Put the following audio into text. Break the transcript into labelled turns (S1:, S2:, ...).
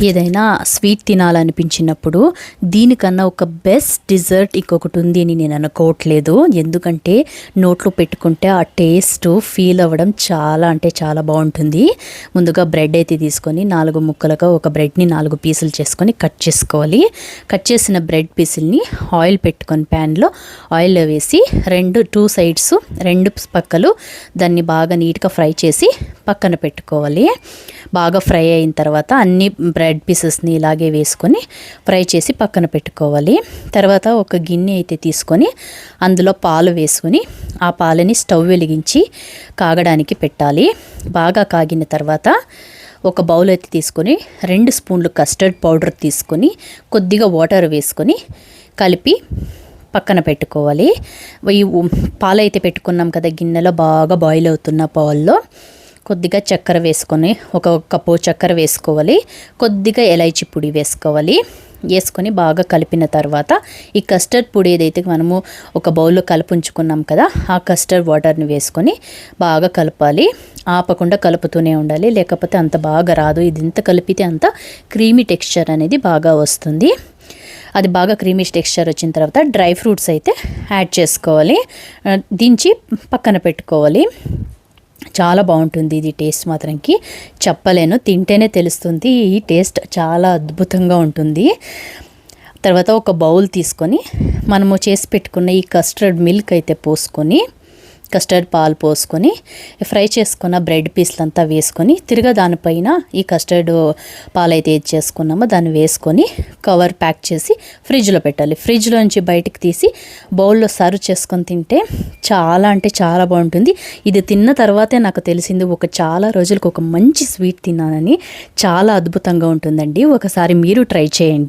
S1: ఏదైనా స్వీట్ తినాలనిపించినప్పుడు దీనికన్నా ఒక బెస్ట్ డిజర్ట్ ఇంకొకటి ఉంది అని నేను అనుకోవట్లేదు. ఎందుకంటే నోట్లో పెట్టుకుంటే ఆ టేస్ట్ ఫీల్ అవ్వడం చాలా అంటే చాలా బాగుంటుంది. ముందుగా బ్రెడ్ అయితే తీసుకొని 4 ముక్కలుగా ఒక బ్రెడ్ని 4 పీసులు చేసుకొని కట్ చేసుకోవాలి. కట్ చేసిన బ్రెడ్ పీసుల్ని ఆయిల్ పెట్టుకొని ప్యాన్లో ఆయిల్ వేసి 2 సైడ్స్ 2 పక్కలు దాన్ని బాగా నీట్గా ఫ్రై చేసి పక్కన పెట్టుకోవాలి. బాగా ఫ్రై అయిన తర్వాత అన్ని బ్రెడ్ పీసెస్ని ఇలాగే వేసుకొని ఫ్రై చేసి పక్కన పెట్టుకోవాలి. తర్వాత ఒక గిన్నె అయితే తీసుకొని అందులో పాలు వేసుకొని ఆ పాలని స్టవ్ వెలిగించి కాగడానికి పెట్టాలి. బాగా కాగిన తర్వాత ఒక బౌల్ అయితే తీసుకొని 2 స్పూన్లు కస్టర్డ్ పౌడర్ తీసుకొని కొద్దిగా వాటర్ వేసుకొని కలిపి పక్కన పెట్టుకోవాలి. ఈ పాలు అయితే పెట్టుకున్నాం కదా గిన్నెలో, బాగా బాయిల్ అవుతున్న పాల్లో కొద్దిగా చక్కెర వేసుకొని ఒక కప్పు చక్కెర వేసుకోవాలి. కొద్దిగా ఎలైచి పొడి వేసుకోవాలి. వేసుకొని బాగా కలిపిన తర్వాత ఈ కస్టర్డ్ పొడి ఏదైతే మనము ఒక బౌల్లో కలుపుంచుకున్నాం కదా ఆ కస్టర్డ్ వాటర్ని వేసుకొని బాగా కలపాలి. ఆపకుండా కలుపుతూనే ఉండాలి, లేకపోతే అంత బాగా రాదు. ఇది ఎంత కలిపితే అంత క్రీమీ టెక్స్చర్ అనేది బాగా వస్తుంది. అది బాగా క్రీమీ టెక్స్చర్ వచ్చిన తర్వాత డ్రై ఫ్రూట్స్ అయితే యాడ్ చేసుకోవాలి. దించి పక్కన పెట్టుకోవాలి. చాలా బాగుంటుంది ఇది. టేస్ట్ మాత్రంకి చెప్పలేను, తింటేనే తెలుస్తుంది. ఈ టేస్ట్ చాలా అద్భుతంగా ఉంటుంది. తర్వాత ఒక బౌల్ తీసుకొని మనము చేసి పెట్టుకున్న ఈ కస్టర్డ్ మిల్క్ అయితే పోసుకొని, కస్టర్డ్ పాలు పోసుకొని ఫ్రై చేసుకున్న బ్రెడ్ పీస్లంతా వేసుకొని తిరగా దానిపైన ఈ కస్టర్డ్ పాలు అయితే ఏది చేసుకున్నామో దాన్ని వేసుకొని కవర్ ప్యాక్ చేసి ఫ్రిడ్జ్లో పెట్టాలి. ఫ్రిడ్జ్లో నుంచి బయటికి తీసి బౌల్లో సర్వ్ చేసుకొని తింటే చాలా అంటే చాలా బాగుంటుంది. ఇది తిన్న తర్వాతే నాకు తెలిసింది చాలా రోజులకు ఒక మంచి స్వీట్ తిన్నానని. చాలా అద్భుతంగా ఉంటుందండి. ఒకసారి మీరు ట్రై చేయండి.